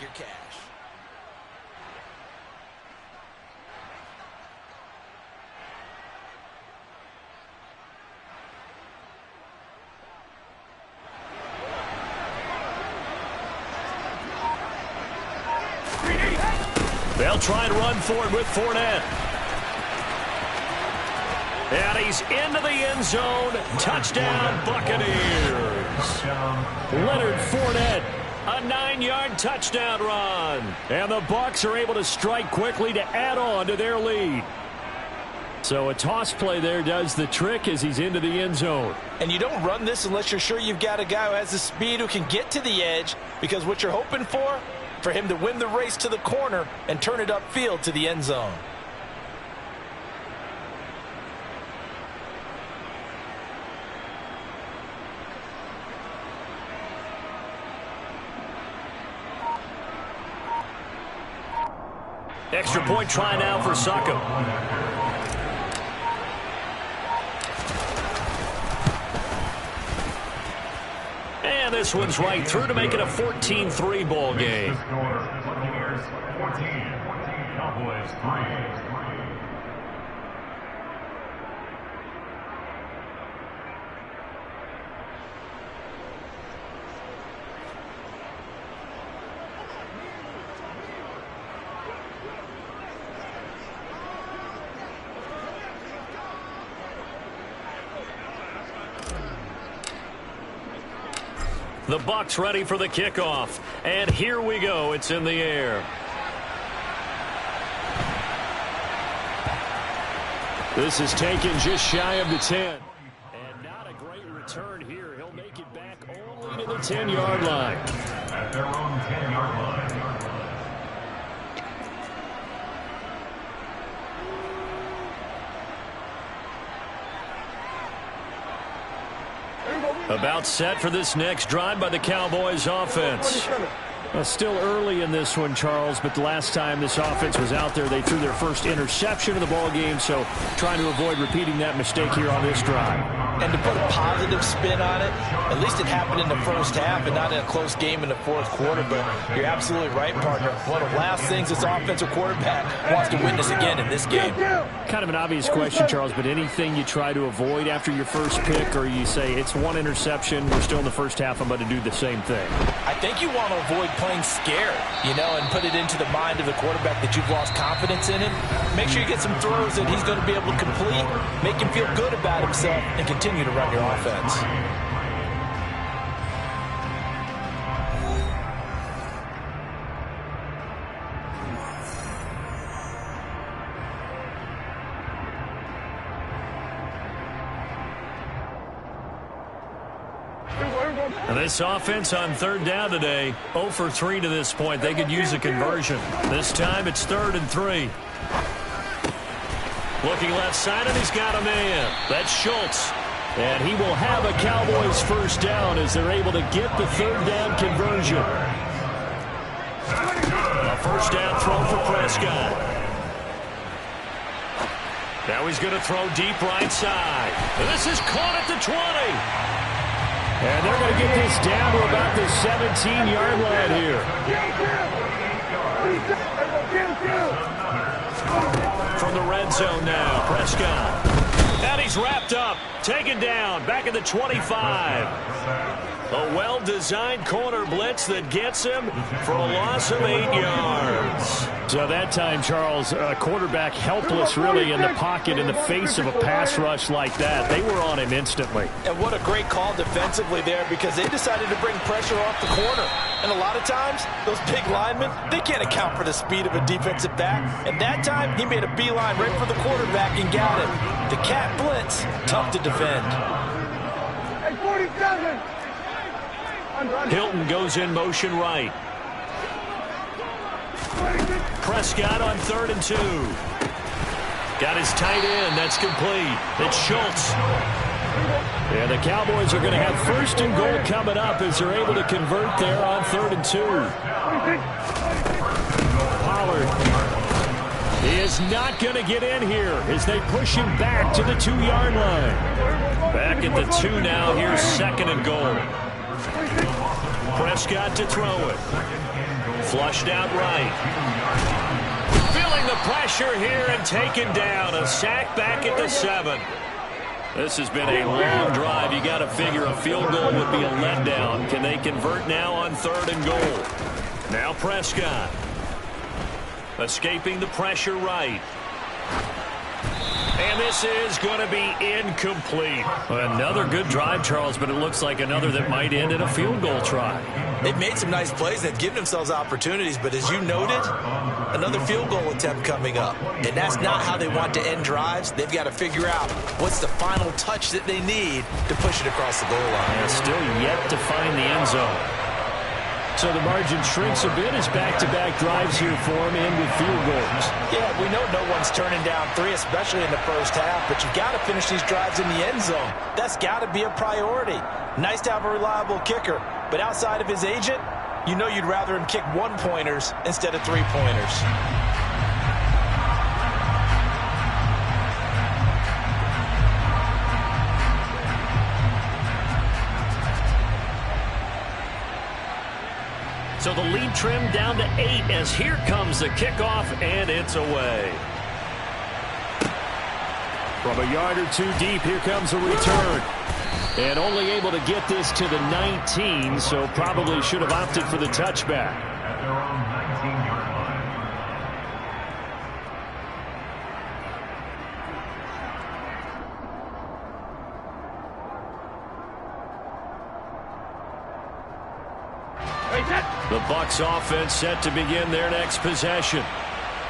take your cash. They'll try and run for it with Fournette. And he's into the end zone. Touchdown, Buccaneers. Leonard Fournette, a 9-yard touchdown run. And the Bucs are able to strike quickly to add on to their lead. So a toss play there does the trick as he's into the end zone. And you don't run this unless you're sure you've got a guy who has the speed who can get to the edge, because what you're hoping for him to win the race to the corner and turn it upfield to the end zone. Extra point try now for Saka. And this one's right through to make it a 14-3 ball game. The Bucs ready for the kickoff. And here we go. It's in the air. This is taken just shy of the 10. And not a great return here. He'll make it back only to the 10-yard line. At their own 10-yard line. About set for this next drive by the Cowboys offense. Still early in this one, Charles, but the last time this offense was out there, they threw their first interception of the ball game, so trying to avoid repeating that mistake here on this drive. And to put a positive spin on it, at least it happened in the first half and not in a close game in the fourth quarter, but you're absolutely right, partner. One of the last things this offensive quarterback wants to witness again in this game. Kind of an obvious question, Charles, but anything you try to avoid after your first pick, or you say it's one interception, we're still in the first half, I'm going to do the same thing? I think you want to avoid playing scared, and put it into the mind of the quarterback that you've lost confidence in him. Make sure you get some throws that he's going to be able to complete, make him feel good about himself, and continue to run your offense. This offense on third down today, 0 for 3 to this point. They could use a conversion. This time it's 3rd and 3. Looking left side, and he's got a man. That's Schultz. And he will have a Cowboys first down as they're able to get the third down conversion. A first down throw for Prescott. Now he's going to throw deep right side. This is caught at the 20. And they're going to get this down to about the 17-yard line here. From the red zone now, Prescott. And he's wrapped up, taken down, back at the 25. A well-designed corner blitz that gets him for a loss of 8 yards. So that time, Charles, a quarterback helpless really in the pocket in the face of a pass rush like that. They were on him instantly. And what a great call defensively there, because they decided to bring pressure off the corner. And a lot of times, those big linemen, they can't account for the speed of a defensive back. And that time, he made a beeline right for the quarterback and got him. The cat blitz, tough to defend. Hey, 47! Hilton goes in motion right. Prescott on 3rd and 2. Got his tight end. That's complete. It's Schultz. And the Cowboys are going to have 1st and goal coming up as they're able to convert there on 3rd and 2. Pollard. He is not going to get in here as they push him back to the 2-yard line. Back at the 2 now. Here's 2nd and goal. Prescott to throw it. Flushed out right. Feeling the pressure here and taken down. A sack back at the 7. This has been a long drive. You got to figure a field goal would be a letdown. Can they convert now on 3rd and goal? Now Prescott. Escaping the pressure right. And this is going to be incomplete. Another good drive, Charles, but it looks like another that might end in a field goal try. They've made some nice plays. They've given themselves opportunities, but as you noted, another field goal attempt coming up. And that's not how they want to end drives. They've got to figure out what's the final touch that they need to push it across the goal line. And still yet to find the end zone. So the margin shrinks a bit as back-to-back drives here for him and with field goals. Yeah, we know no one's turning down 3, especially in the first half, but you've got to finish these drives in the end zone. That's got to be a priority. Nice to have a reliable kicker, but outside of his agent, you know you'd rather him kick 1-pointers instead of 3-pointers. So the lead trimmed down to 8 as here comes the kickoff, and it's away. From a yard or 2 deep, here comes a return. And only able to get this to the 19, so probably should have opted for the touchback. At their own 19-yard line. The Bucs offense set to begin their next possession.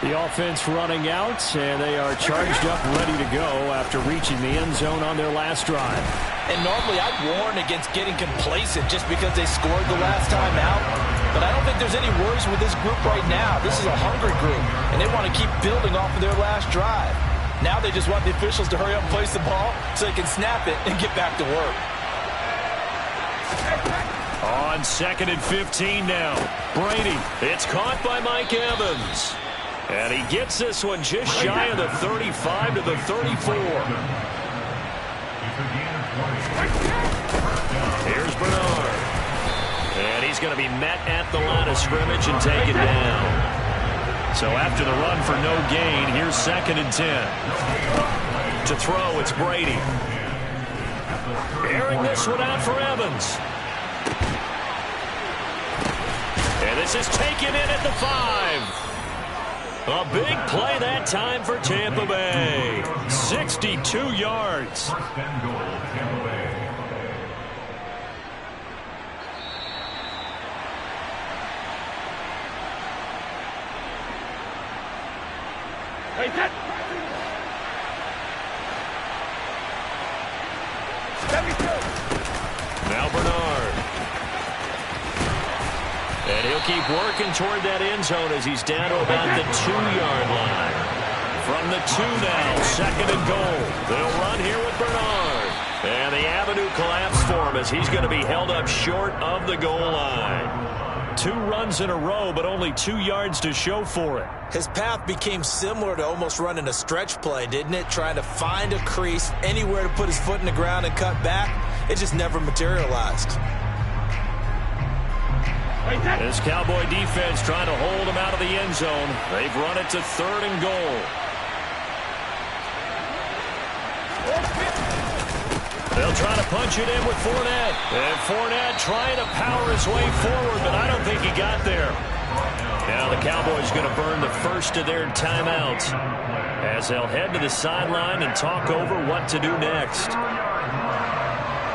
The offense running out, and they are charged up ready to go after reaching the end zone on their last drive. And normally I'd warn against getting complacent just because they scored the last time out. But I don't think there's any worries with this group right now. This is a hungry group, and they want to keep building off of their last drive. Now they just want the officials to hurry up and place the ball so they can snap it and get back to work. On 2nd and 15 now. Brady. It's caught by Mike Evans. And he gets this one just shy of the 35 to the 34. Here's Bernard. And he's going to be met at the line of scrimmage and taken down. So after the run for no gain, here's 2nd and 10. To throw, it's Brady. Airing this one out for Evans. And this is taken in at the 5. A big play that time for Tampa Bay. 62 yards. 1st and goal, Tampa Bay. Now Bernard. And he'll keep working toward that end zone as he's down to about the 2-yard line. From the 2 now, 2nd and goal. They'll run here with Bernard. And the avenue collapsed for him as he's going to be held up short of the goal line. 2 runs in a row, but only 2 yards to show for it. His path became similar to almost running a stretch play, didn't it? Trying to find a crease, anywhere to put his foot in the ground and cut back. It just never materialized. This Cowboy defense trying to hold him out of the end zone. They've run it to 3rd and goal. They'll try to punch it in with Fournette. And Fournette trying to power his way forward, but I don't think he got there. Now the Cowboys going to burn the first of their timeouts as they'll head to the sideline and talk over what to do next.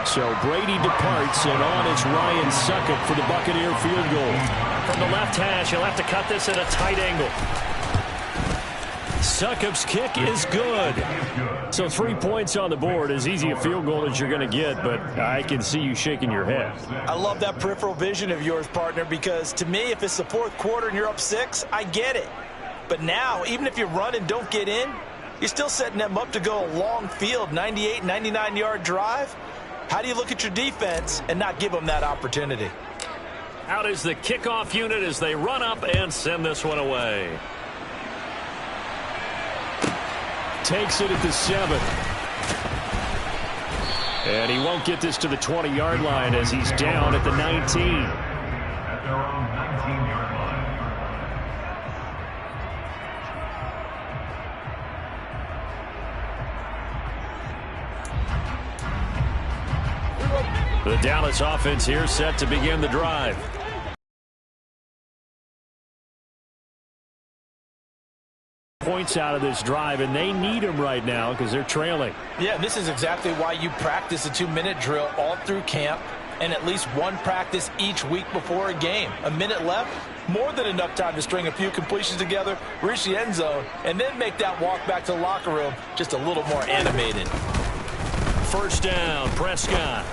So Brady departs, and on is Ryan Succop for the Buccaneer field goal. From the left hash, he'll have to cut this at a tight angle. Succop's kick is good. So 3 points on the board, as easy a field goal as you're going to get, but I can see you shaking your head. I love that peripheral vision of yours, partner, because to me, if it's the 4th quarter and you're up 6, I get it. But now, even if you run and don't get in, you're still setting them up to go a long field, 98, 99-yard drive. How do you look at your defense and not give them that opportunity? Out is the kickoff unit as they run up and send this one away. Takes it at the 7. And he won't get this to the 20-yard line as he's down at the 19. At their own 19-yard line. The Dallas offense here set to begin the drive. Points out of this drive, and they need them right now because they're trailing. Yeah, this is exactly why you practice a 2-minute drill all through camp and at least one practice each week before a game. A minute left, more than enough time to string a few completions together, reach the end zone, and then make that walk back to the locker room just a little more animated. First down, Prescott.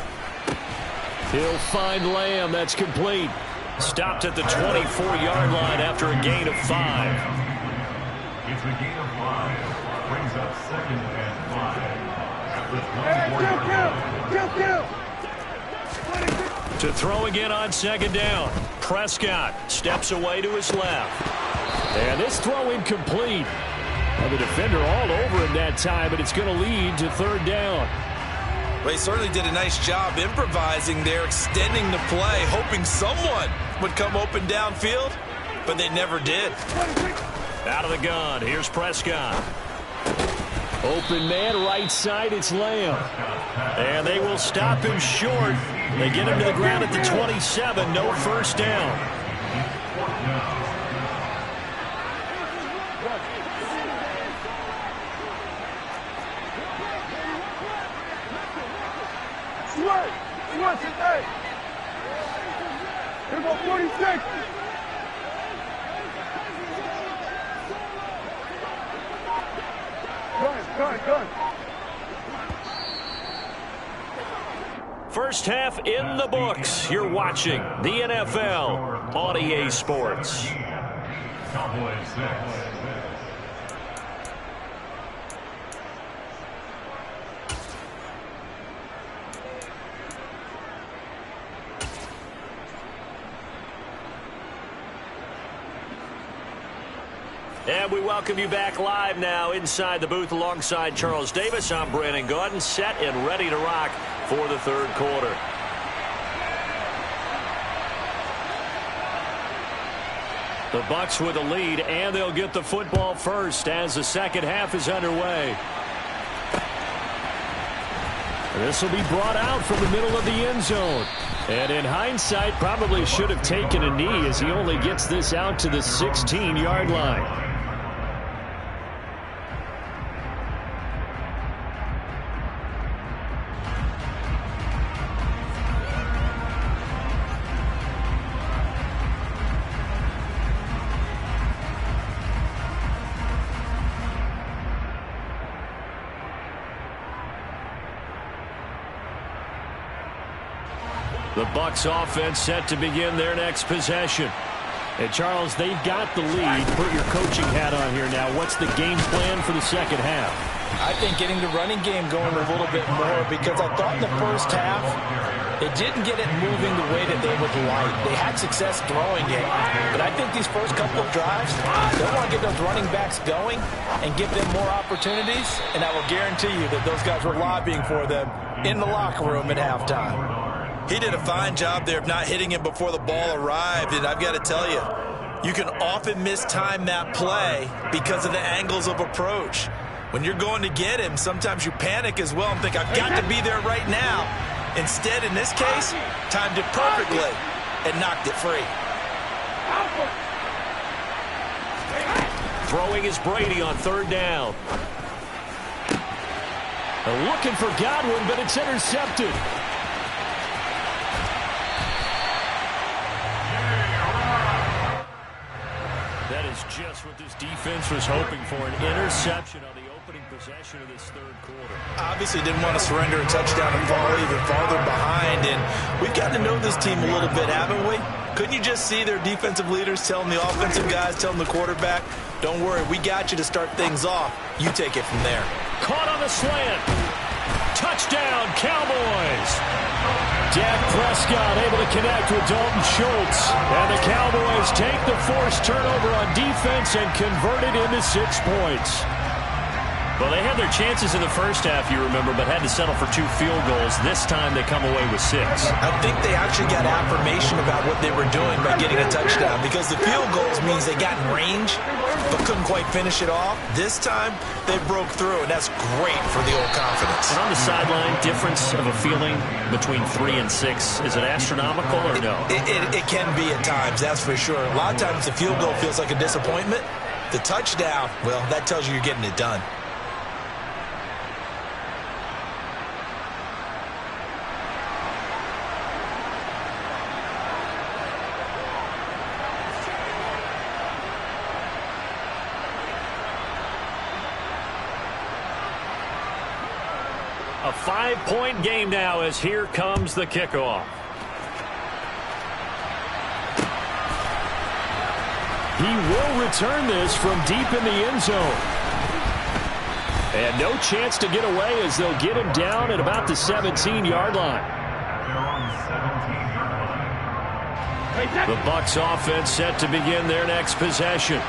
He'll find Lamb. That's complete. Stopped at the 24-yard line after a gain of 5. It's a gain of 5. Brings up 2nd and 5. At the 24-yard line. To throw again on 2nd down. Prescott steps away to his left. And this throw incomplete. Well, the defender all over him that time, but it's going to lead to 3rd down. Well, he certainly did a nice job improvising there, extending the play, hoping someone would come open downfield, but they never did. Out of the gun, here's Prescott. Open man, right side, it's Lamb. And they will stop him short. They get him to the ground at the 27, no first down. Here go 46. Good. First half in the books. You're watching the NFL on EA Sports. Cowboys 6. And we welcome you back live now inside the booth alongside Charles Davis. I'm Brandon Gaudin, set and ready to rock for the 3rd quarter. The Bucs with a lead, and they'll get the football first as the 2nd half is underway. This will be brought out from the middle of the end zone. And in hindsight, probably should have taken a knee as he only gets this out to the 16-yard line. The Bucs offense set to begin their next possession. And Charles, they've got the lead. Put your coaching hat on here now. What's the game plan for the 2nd half? I think getting the running game going a little bit more, because I thought in the first half it didn't get it moving the way that they would like. They had success throwing it, but I think these first couple of drives, they want to get those running backs going and give them more opportunities, and I will guarantee you that those guys were lobbying for them in the locker room at halftime. He did a fine job there of not hitting him before the ball arrived, and I've got to tell you, you can often mistime that play because of the angles of approach. When you're going to get him, sometimes you panic as well and think, I've got to be there right now. Instead, in this case, timed it perfectly and knocked it free. Throwing is Brady on 3rd down. Looking for Godwin, but it's intercepted. That is just what this defense was hoping for, an interception on the opening possession of this 3rd quarter. Obviously didn't want to surrender a touchdown and fall even farther behind, and we've gotten to know this team a little bit, haven't we? Couldn't you just see their defensive leaders telling the offensive guys, telling the quarterback, don't worry, we got you to start things off. You take it from there. Caught on the slant. Touchdown, Cowboys. Dak Prescott able to connect with Dalton Schultz. And the Cowboys take the forced turnover on defense and convert it into 6 points. Well, they had their chances in the first half, you remember, but had to settle for 2 field goals. This time they come away with 6. I think they actually got affirmation about what they were doing by getting a touchdown, because the field goals means they got in range but couldn't quite finish it off. This time they broke through, and that's great for the old confidence. And on the sideline, difference of a feeling between 3 and 6, is it astronomical or no? It can be at times, that's for sure. A lot of times the field goal feels like a disappointment. The touchdown, well, that tells you you're getting it done. A 5-point game now as here comes the kickoff. He will return this from deep in the end zone. And no chance to get away as they'll get him down at about the 17-yard line. They're on the 17-yard line. The Bucs offense set to begin their next possession.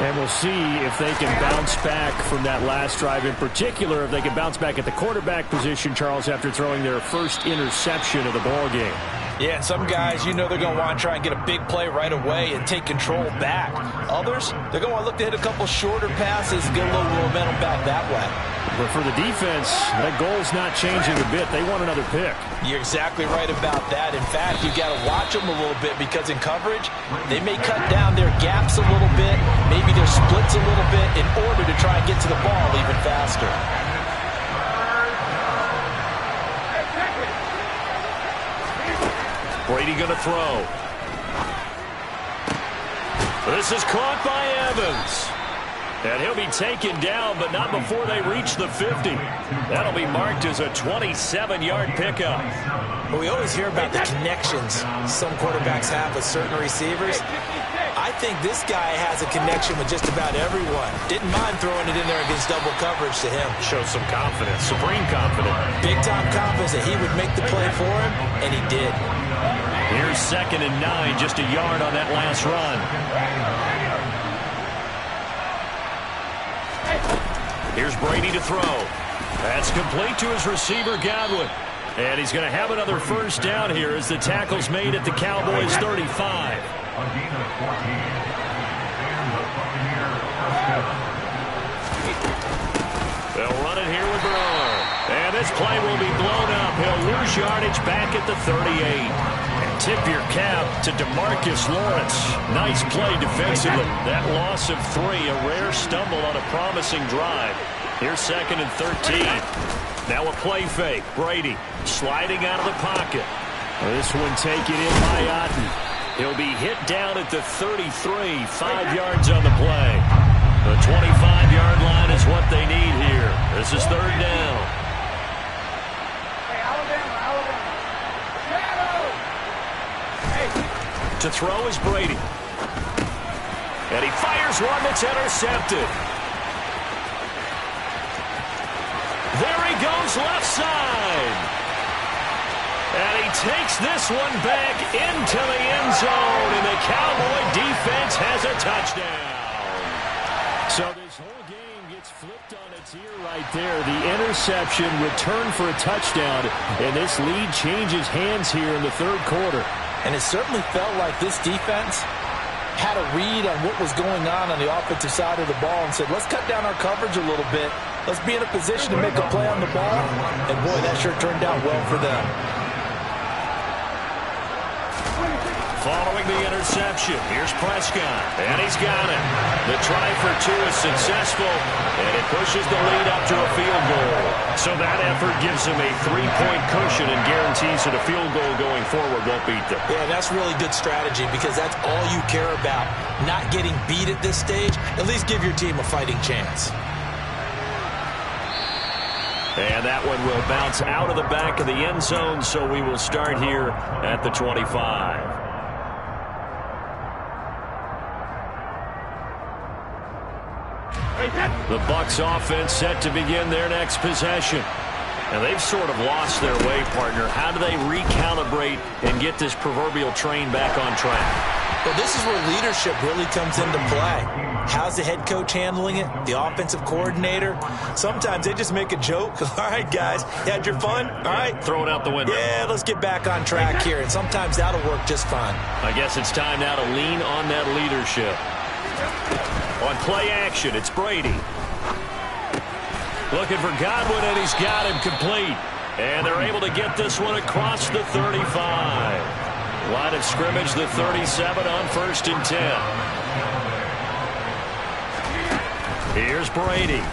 And we'll see if they can bounce back from that last drive. In particular, if they can bounce back at the quarterback position, Charles, after throwing their first interception of the ball game. Yeah, and some guys, you know they're going to want to try and get a big play right away and take control back. Others, they're going to want to look to hit a couple shorter passes and get a little momentum back that way. But for the defense, that goal's not changing a bit. They want another pick. You're exactly right about that. In fact, you got to watch them a little bit, because in coverage, they may cut down their gaps a little bit, maybe their splits a little bit, in order to try and get to the ball even faster. Brady going to throw. This is caught by Evans. And he'll be taken down, but not before they reach the 50. That'll be marked as a 27-yard pickup. Well, we always hear about the connections some quarterbacks have with certain receivers. I think this guy has a connection with just about everyone. Didn't mind throwing it in there against double coverage to him. Shows some confidence, supreme confidence. Big-time confidence that he would make the play for him, and he did. Here's 2nd and 9, just a yard on that last run. Here's Brady to throw. That's complete to his receiver, Godwin. And he's going to have another first down here as the tackle's made at the Cowboys' 35. A gain of 14. And the Buccaneer first down. They'll run it here with Brewer. And this play will be blown up. He'll lose yardage back at the 38. And tip your cap to DeMarcus Lawrence. Nice play defensively. That loss of 3, a rare stumble on a promising drive. Here's 2nd and 13. Now a play fake. Brady sliding out of the pocket. This one taken in by Otten. He'll be hit down at the 33, 5 yards on the play. The 25-yard line is what they need here. This is 3rd down. To throw is Brady. And he fires one that's intercepted. There he goes left side. And he takes this one back into the end zone. And the Cowboy defense has a touchdown. So this whole game gets flipped on its ear right there. The interception, return for a touchdown. And this lead changes hands here in the 3rd quarter. And it certainly felt like this defense had a read on what was going on the offensive side of the ball and said, let's cut down our coverage a little bit. Let's be in a position to make a play on the ball. And, boy, that sure turned out well for them. Following the interception, here's Prescott, and he's got it. The try for 2 is successful, and it pushes the lead up to a field goal. So that effort gives him a 3-point cushion and guarantees that a field goal going forward won't beat them. Yeah, that's really good strategy, because that's all you care about, not getting beat at this stage. At least give your team a fighting chance. And that one will bounce out of the back of the end zone, so we will start here at the 25. The Bucs offense set to begin their next possession. And they've sort of lost their way, partner. How do they recalibrate and get this proverbial train back on track? Well, this is where leadership really comes into play. How's the head coach handling it? The offensive coordinator? Sometimes they just make a joke. All right, guys, you had your fun? All right. Throw it out the window. Yeah, let's get back on track here. And sometimes that'll work just fine. I guess it's time now to lean on that leadership. On play action, it's Brady. Looking for Godwin, and he's got him complete. And they're able to get this one across the 35. Line of scrimmage, the 37 on 1st and 10. Here's Brady.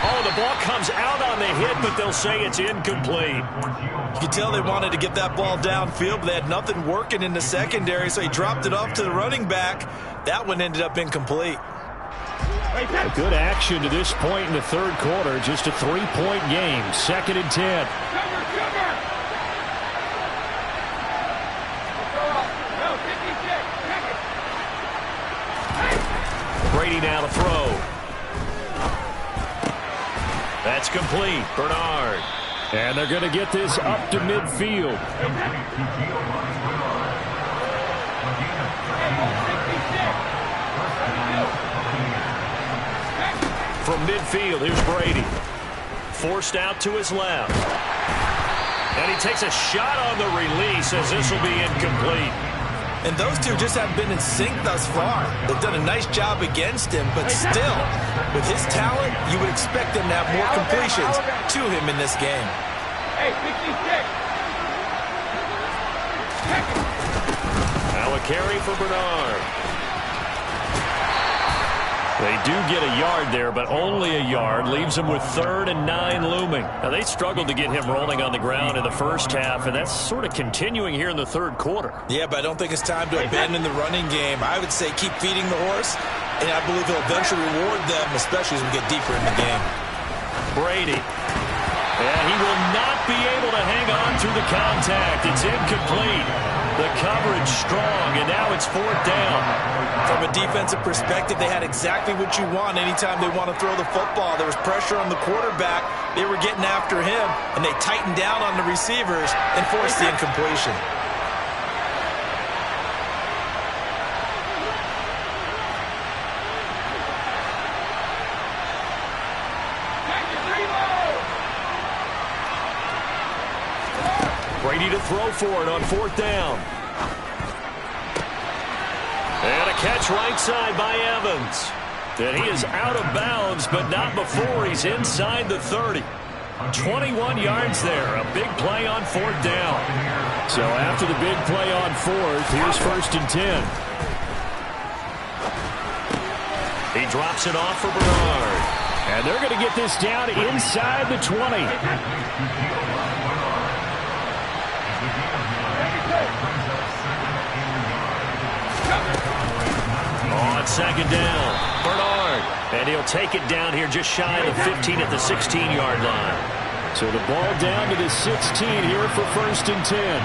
Oh, the ball comes out on the hit, but they'll say it's incomplete. You could tell they wanted to get that ball downfield, but they had nothing working in the secondary, so he dropped it off to the running back. That one ended up incomplete. A good action to this point in the third quarter. Just a 3-point game. 2nd and 10. Brady now to throw. That's complete. Bernard. And they're going to get this up to midfield. From midfield, here's Brady. Forced out to his left. And he takes a shot on the release as this will be incomplete. And those two just haven't been in sync thus far. They've done a nice job against him, but still, with his talent, you would expect them to have more completions to him in this game. Hey, 66. Now a carry for Bernard. They do get a yard there, but only a yard. Leaves them with 3rd and 9 looming. Now, they struggled to get him rolling on the ground in the first half, and that's sort of continuing here in the third quarter. Yeah, but I don't think it's time to abandon the running game. I would say keep feeding the horse, and I believe he'll eventually reward them, especially as we get deeper in the game. Brady. And he will not be able to hang on through the contact. It's incomplete. The coverage strong, and now it's 4th down. From a defensive perspective, they had exactly what you want anytime they want to throw the football. There was pressure on the quarterback. They were getting after him, and they tightened down on the receivers and forced the incompletion. Brady to throw for it on 4th down. And a catch right side by Evans. And he is out of bounds, but not before he's inside the 30. 21 yards there. A big play on 4th down. So after the big play on 4th, here's 1st and 10. He drops it off for Bernard. And they're going to get this down inside the 20. On 2nd down, Bernard. And he'll take it down here just shy of the 15 at the 16-yard line. So the ball down to the 16 here for 1st and 10.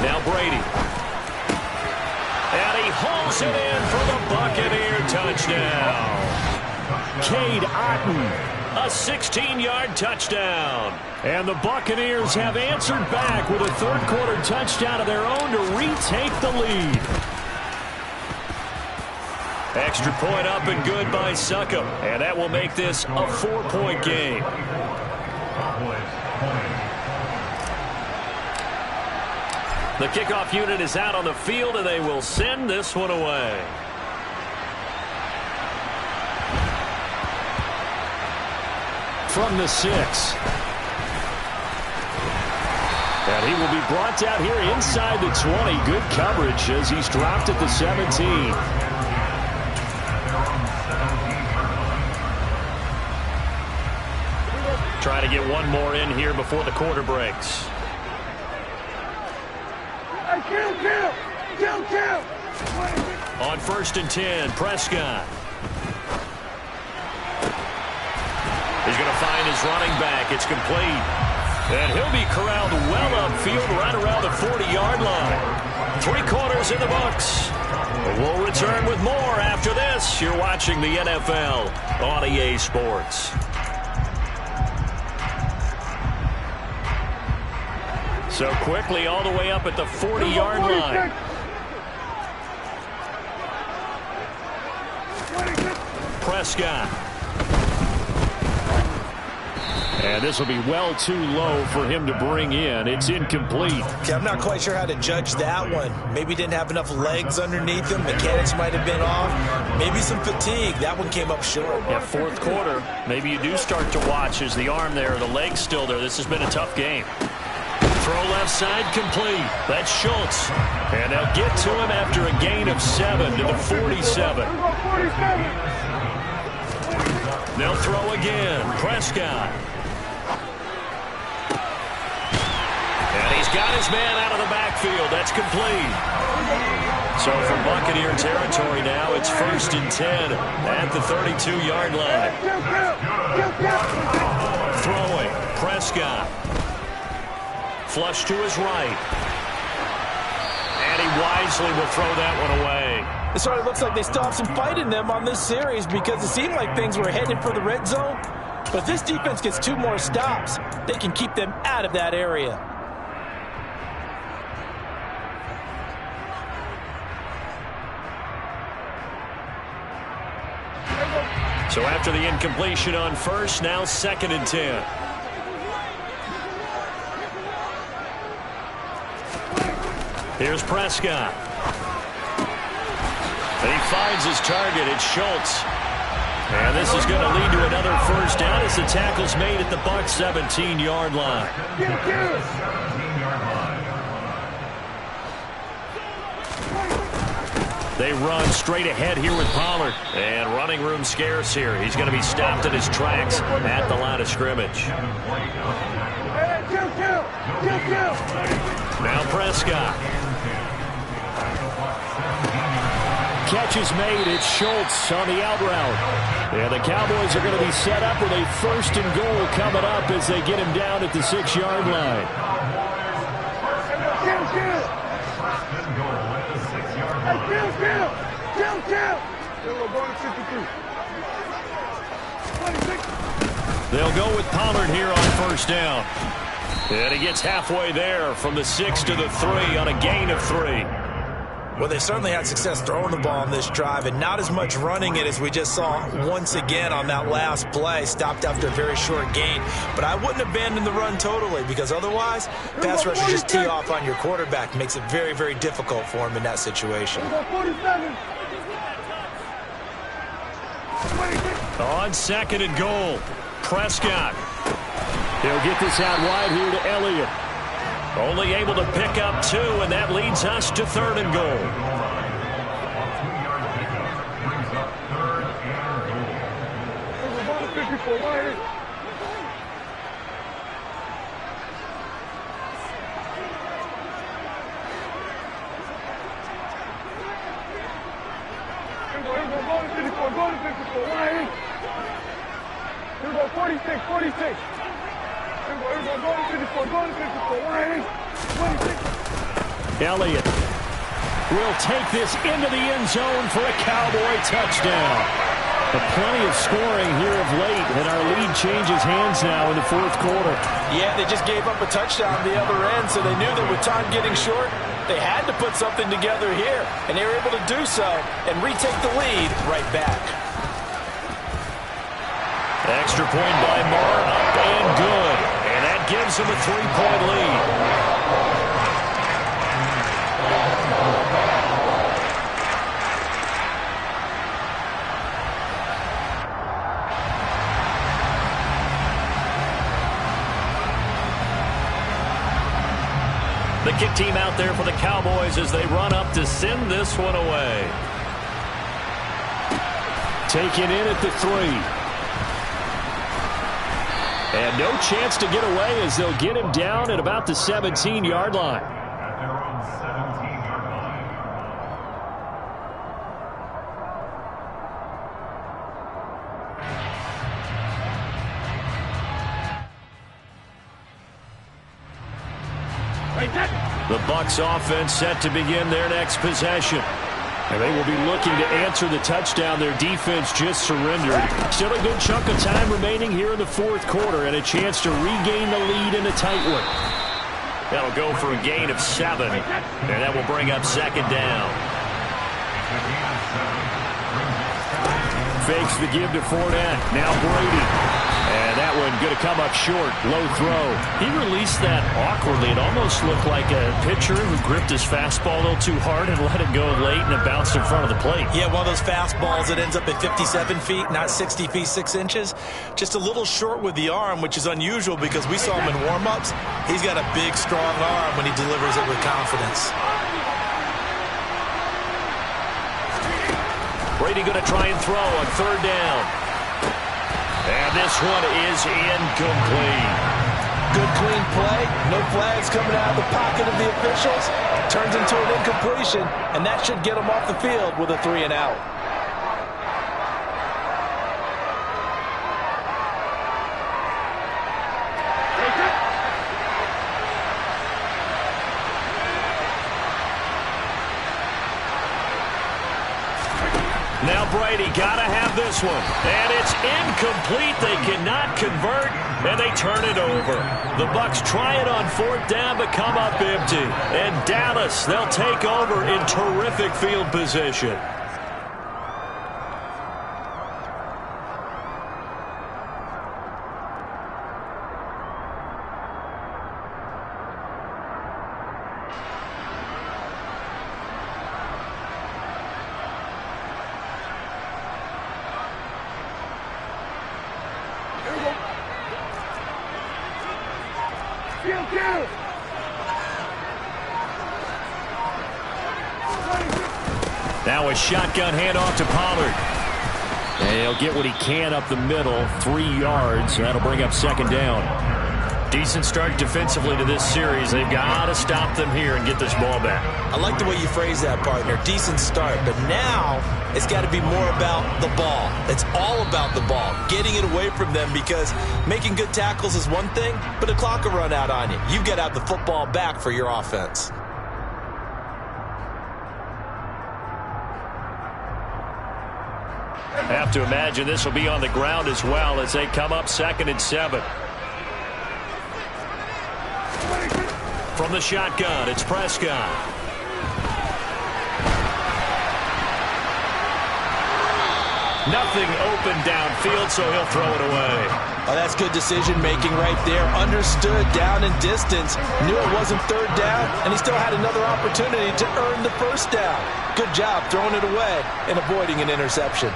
Now Brady. And he hauls it in for the Buccaneer touchdown. Cade Otton. A 16-yard touchdown. And the Buccaneers have answered back with a third-quarter touchdown of their own to retake the lead. Extra point up and good by Succop. And that will make this a 4-point game. The kickoff unit is out on the field, and they will send this one away. From the 6. And he will be brought down here inside the 20. Good coverage as he's dropped at the 17. Trying to get one more in here before the quarter breaks. Kill. On 1st and 10, Prescott. He's going to find his running back. It's complete. And he'll be corralled well upfield right around the 40-yard line. 3 quarters in the books. We'll return with more after this. You're watching the NFL on EA Sports. So quickly all the way up at the 40-yard line. Prescott. And this will be well too low for him to bring in. It's incomplete. Okay, I'm not quite sure how to judge that one. Maybe didn't have enough legs underneath him. Mechanics might have been off. Maybe some fatigue. That one came up short. Yeah, fourth quarter. Maybe you do start to watch as the arm there, the leg's still there. This has been a tough game. Throw left side complete. That's Schultz. And they'll get to him after a gain of 7 to the 47. They'll throw again. Prescott. And he's got his man out of the backfield. That's complete. So from Buccaneer territory now, it's 1st and 10 at the 32-yard line. Throwing. Prescott. Flush to his right. And he wisely will throw that one away. It sort of looks like they still have some fight in them on this series because it seemed like things were headed for the red zone. But if this defense gets 2 more stops, they can keep them out of that area. So after the incompletion on first, now 2nd and 10. Here's Prescott. And he finds his target. It's Schultz. And this is going to lead to another first down as the tackle's made at the Bucs 17-yard line. They run straight ahead here with Pollard. And running room scarce here. He's going to be stopped in his tracks at the line of scrimmage. Now Prescott. Catch is made. It's Schultz on the out route. And the Cowboys are going to be set up with a 1st and goal coming up as they get him down at the 6-yard line. They'll go with Pollard here on 1st down. And he gets halfway there from the 6 to the 3 on a gain of 3. Well, they certainly had success throwing the ball on this drive and not as much running it as we just saw once again on that last play. Stopped after a very short gain. But I wouldn't abandon the run totally because otherwise, pass rushers just tee off on your quarterback. Makes it very, very difficult for him in that situation. On 2nd and goal, Prescott. He'll get this out wide here to Elliott. Only able to pick up 2, and that leads us to 3rd and goal. Here we go, 46, 46. Elliott will take this into the end zone for a Cowboy touchdown. But plenty of scoring here of late, and our lead changes hands now in the 4th quarter. Yeah, they just gave up a touchdown on the other end, so they knew that with time getting short, they had to put something together here, and they were able to do so and retake the lead right back. Extra point by Moore, up and good. And that gives him a 3-point lead. The kick team out there for the Cowboys as they run up to send this one away. Taken in at the 3. And no chance to get away as they'll get him down at about the 17-yard line. At their own 17-yard line. The Bucs offense set to begin their next possession. And they will be looking to answer the touchdown their defense just surrendered. Still a good chunk of time remaining here in the 4th quarter and a chance to regain the lead in a tight one. That'll go for a gain of 7. And that will bring up second down. Fakes the give to Fournette. Now Brady. And that one going to come up short. Low throw. He released that awkwardly. It almost looked like a pitcher who gripped his fastball a little too hard and let it go late, and it bounced in front of the plate. Yeah, one of those fastballs that ends up at 57 feet, not 60 feet, 6 inches. Just a little short with the arm, which is unusual because we saw him in warm-ups. He's got a big, strong arm when he delivers it with confidence. Brady going to try and throw on third down. And this one is incomplete. Good, clean play. No flags coming out of the pocket of the officials. Turns into an incompletion, and that should get him off the field with a 3 and out. Now Brady got to have this one. And it's incomplete. They cannot convert, and they turn it over. The Bucs try it on fourth down, but come up empty. And Dallas, they'll take over in terrific field position. Now a shotgun handoff to Pollard. And he'll get what he can up the middle, 3 yards. That'll bring up second down. Decent start defensively to this series. They've got to stop them here and get this ball back. I like the way you phrase that, partner. Decent start. But now it's got to be more about the ball. It's all about the ball. Getting it away from them, because making good tackles is one thing, but the clock will run out on you. You've got to have the football back for your offense. I have to imagine this will be on the ground as well as they come up 2nd and 7. From the shotgun, it's Prescott. Nothing open downfield, so he'll throw it away. Oh, that's good decision-making right there. Understood down and distance. Knew it wasn't third down, and he still had another opportunity to earn the first down. Good job throwing it away and avoiding an interception.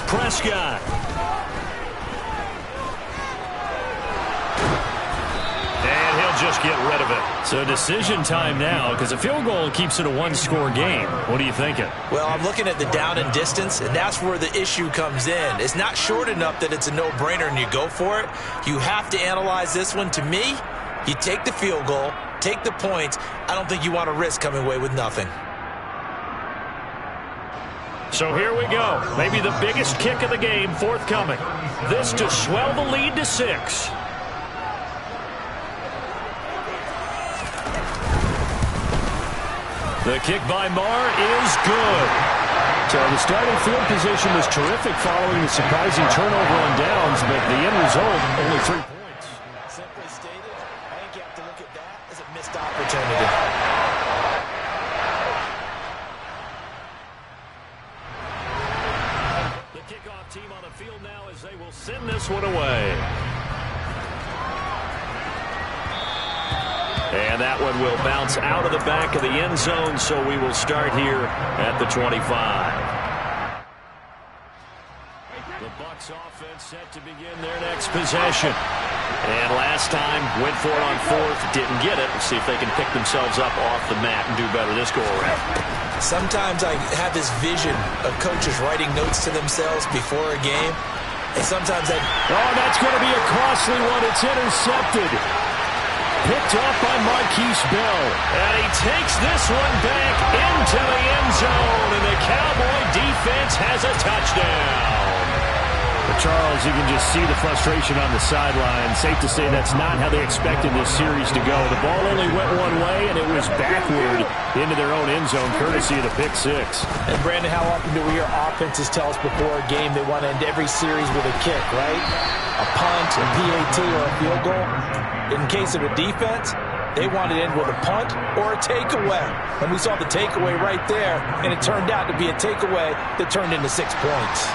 Prescott. And he'll just get rid of it. So decision time now, because a field goal keeps it a one-score game. What are you thinking? Well, I'm looking at the down and distance, and that's where the issue comes in. It's not short enough that it's a no-brainer and you go for it. You have to analyze this one. To me, you take the field goal, take the points. I don't think you want to risk coming away with nothing. So here we go. Maybe the biggest kick of the game forthcoming. This to swell the lead to 6. The kick by Marr is good. So the starting field position was terrific following the surprising turnover on downs, but the end result, only 3 points. Simply stated, I think you have to look at that as a missed opportunity. The kickoff team on the field now as they will send this one away. And that one will bounce out of the back of the end zone, so we will start here at the 25. The Bucs offense set to begin their next possession. And last time, went for it on fourth, didn't get it. Let's see if they can pick themselves up off the mat and do better this go-around. Sometimes I have this vision of coaches writing notes to themselves before a game. And sometimes that... Oh, that's going to be a costly one. It's intercepted. Picked off by Marquise Bell. And he takes this one back into the end zone. And the Cowboy defense has a touchdown. The Charles, you can just see the frustration on the sideline. Safe to say that's not how they expected this series to go. The ball only went one way, and it was backward into their own end zone, courtesy of the pick six. And, Brandon, how often do we hear offenses tell us before a game they want to end every series with a kick, right? A punt, a PAT, or a field goal. In case of a defense, they want to end with a punt or a takeaway. And we saw the takeaway right there, and it turned out to be a takeaway that turned into 6 points.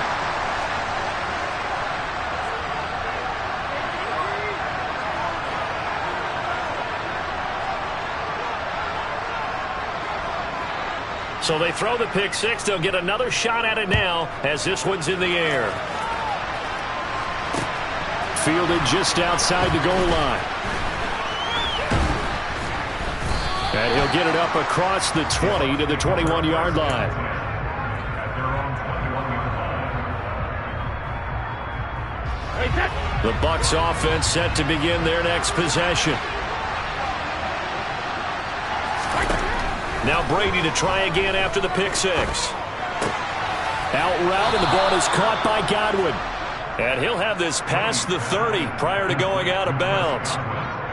So they throw the pick six. They'll get another shot at it now as this one's in the air. Fielded just outside the goal line. And he'll get it up across the 20 to the 21-yard line. The Bucs offense set to begin their next possession. Now Brady to try again after the pick six. Out route, and the ball is caught by Godwin. And he'll have this past the 30 prior to going out of bounds.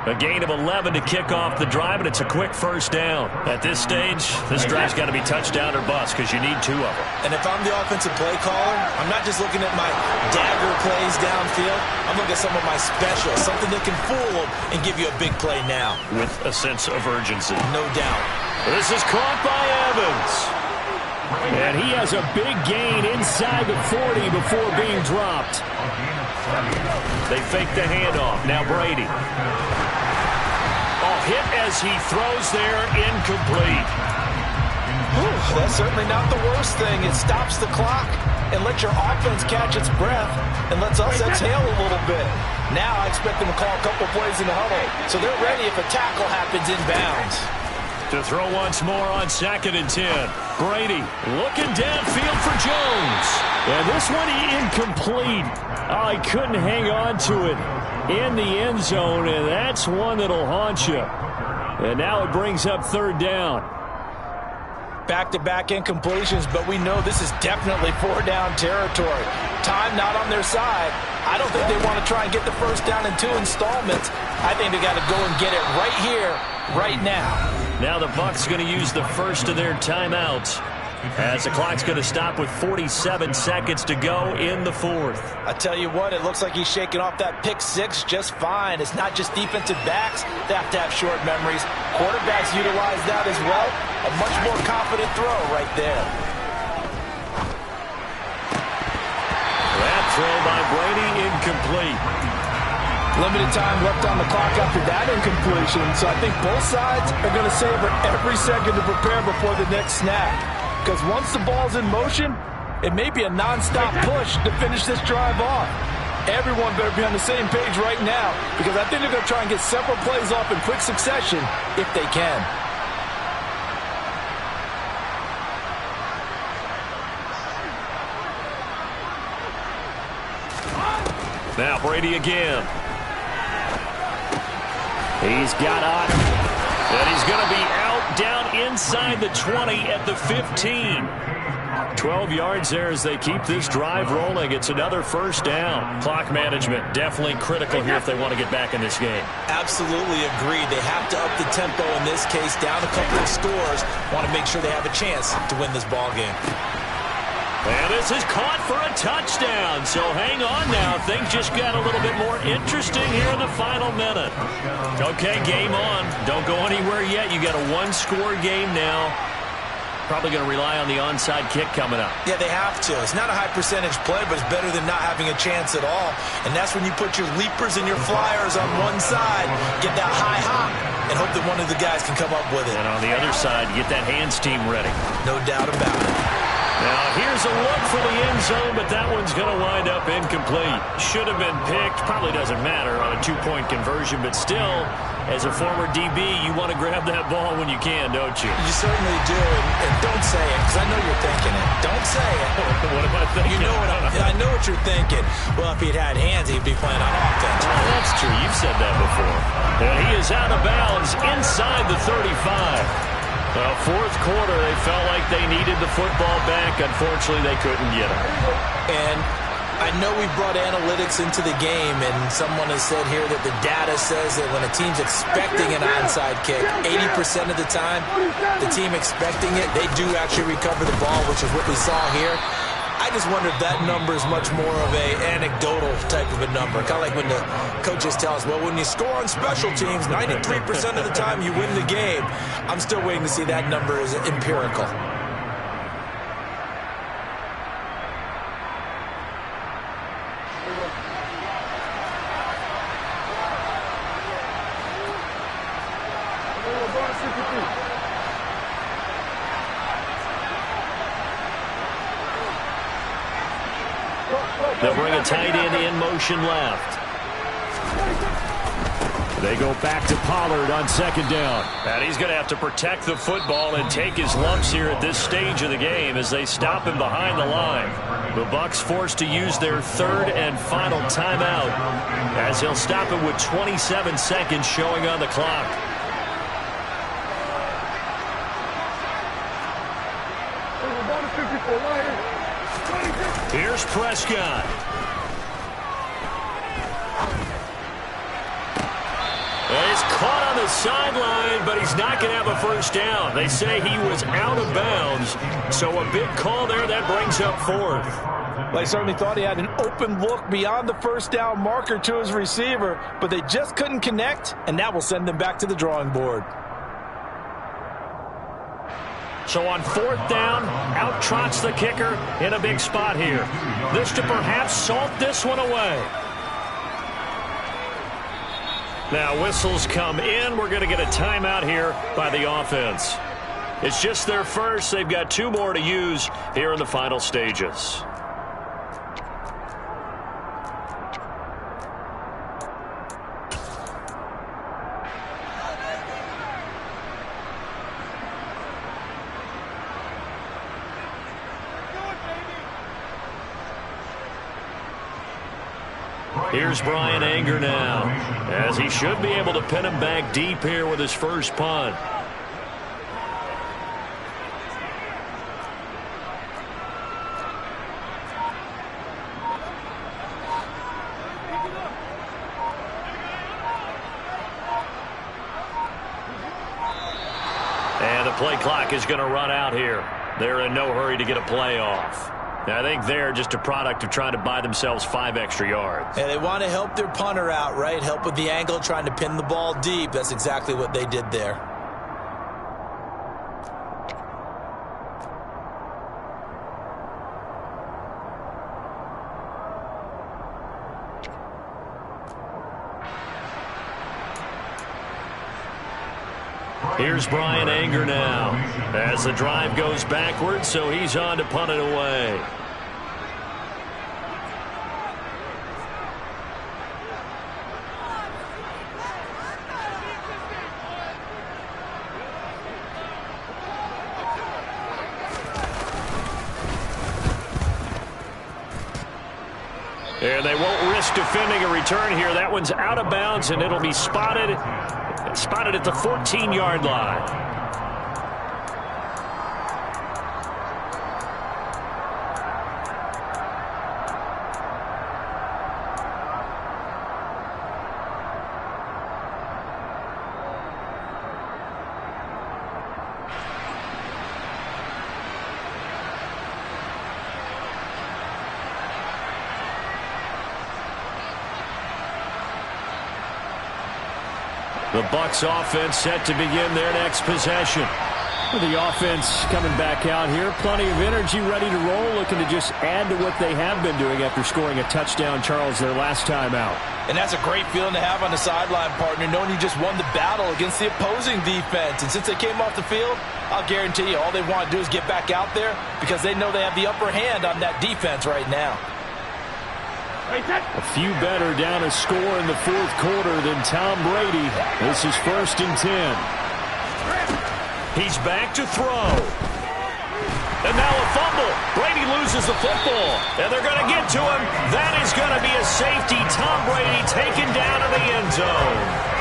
A gain of 11 to kick off the drive, and it's a quick first down. At this stage, this drive's got to be touchdown or bust because you need 2 of them. And if I'm the offensive play caller, I'm not just looking at my dagger plays downfield. I'm looking at some of my specials, something that can fool them and give you a big play now. With a sense of urgency. No doubt. This is caught by Evans. And he has a big gain inside the 40 before being dropped. They fake the handoff. Now Brady. Hit as he throws there, incomplete. That's certainly not the worst thing. It stops the clock and lets your offense catch its breath and lets us exhale a little bit. Now I expect them to call a couple plays in the huddle, so they're ready if a tackle happens inbounds. To throw once more on 2nd and 10. Brady looking downfield for Jones. And this one incomplete. Oh, he couldn't hang on to it in the end zone, and that's one that'll haunt you. And now it brings up 3rd down. Back-to-back incompletions, but we know this is definitely 4-down territory. Time not on their side. I don't think they want to try and get the first down in 2 installments. I think they got to go and get it right here, right now. Now the Bucs going to use the first of their timeouts as the clock's going to stop with 47 seconds to go in the 4th. I tell you what, it looks like he's shaking off that pick six just fine. It's not just defensive backs that have to have short memories. Quarterbacks utilize that as well. A much more confident throw right there. That throw by Brady incomplete. Limited time left on the clock after that incompletion, so I think both sides are going to savor every second to prepare before the next snap. Because once the ball's in motion, it may be a non-stop push to finish this drive off. Everyone better be on the same page right now, because I think they're going to try and get several plays off in quick succession if they can. Now Brady again. He's got on. And he's going to be out down inside the 20 at the 15. 12 yards there as they keep this drive rolling. It's another first down. Clock management definitely critical here if they want to get back in this game. Absolutely agreed. They have to up the tempo in this case, down a couple of scores. Want to make sure they have a chance to win this ball game. And this is caught for a touchdown. So hang on now. Things just got a little bit more interesting here in the final minute. Okay, game on. Don't go anywhere yet. You got a 1-score game now. Probably going to rely on the onside kick coming up. Yeah, they have to. It's not a high percentage play, but it's better than not having a chance at all. And that's when you put your leapers and your flyers on one side, get that high hop, and hope that one of the guys can come up with it. And on the other side, get that hands team ready. No doubt about it. Now, here's a look for the end zone, but that one's going to wind up incomplete. Should have been picked. Probably doesn't matter on a 2-point conversion, but still, as a former DB, you want to grab that ball when you can, don't you? You certainly do, and don't say it, because I know you're thinking it. Don't say it. What am I thinking? You know I know what you're thinking. Well, if he'd had hands, he'd be playing on offense. Oh, that's true. You've said that before. And he is out of bounds inside the 35. Well, 4th quarter, they felt like they needed the football back. Unfortunately, they couldn't get it. And I know we brought analytics into the game, and someone has said here that the data says that when a team's expecting an onside kick, 80% of the time, the team expecting it, they do actually recover the ball, which is what we saw here. I just wonder if that number is much more of a anecdotal type of a number. Kind of like when the coaches tell us, well, when you score on special teams, 93% of the time you win the game. I'm still waiting to see that number is empirical. They'll bring a tight end in motion left. They go back to Pollard on second down. And he's going to have to protect the football and take his lumps here at this stage of the game as they stop him behind the line. The Bucs forced to use their third and final timeout as he'll stop him with 27 seconds showing on the clock. Here's Prescott. He's caught on the sideline, but he's not going to have a first down. They say he was out of bounds, so a big call there that brings up fourth. They certainly thought he had an open look beyond the first down marker to his receiver, but they just couldn't connect, and that will send them back to the drawing board. So on fourth down, out trots the kicker in a big spot here. This to perhaps salt this one away. Now whistles come in. We're going to get a timeout here by the offense. It's just their first. They've got 2 more to use here in the final stages. Here's Bryan Anger now, as he should be able to pin him back deep here with his first punt. And the play clock is going to run out here. They're in no hurry to get a play off. I think they're just a product of trying to buy themselves 5 extra yards. And they want to help their punter out, right? Help with the angle, trying to pin the ball deep. That's exactly what they did there. Here's Bryan Anger now as the drive goes backwards, so he's on to punt it away. And they won't risk defending a return here. That one's out of bounds, and it'll be spotted at the 14-yard line. The Bucs offense set to begin their next possession. The offense coming back out here. Plenty of energy, ready to roll, looking to just add to what they have been doing after scoring a touchdown, Charles, their last time out. And that's a great feeling to have on the sideline, partner, knowing you just won the battle against the opposing defense. And since they came off the field, I'll guarantee you all they want to do is get back out there because they know they have the upper hand on that defense right now. A few better down a score in the fourth quarter than Tom Brady. This is 1st and 10. He's back to throw. And now a fumble. Brady loses the football. And they're going to get to him. That is going to be a safety. Tom Brady taken down in the end zone.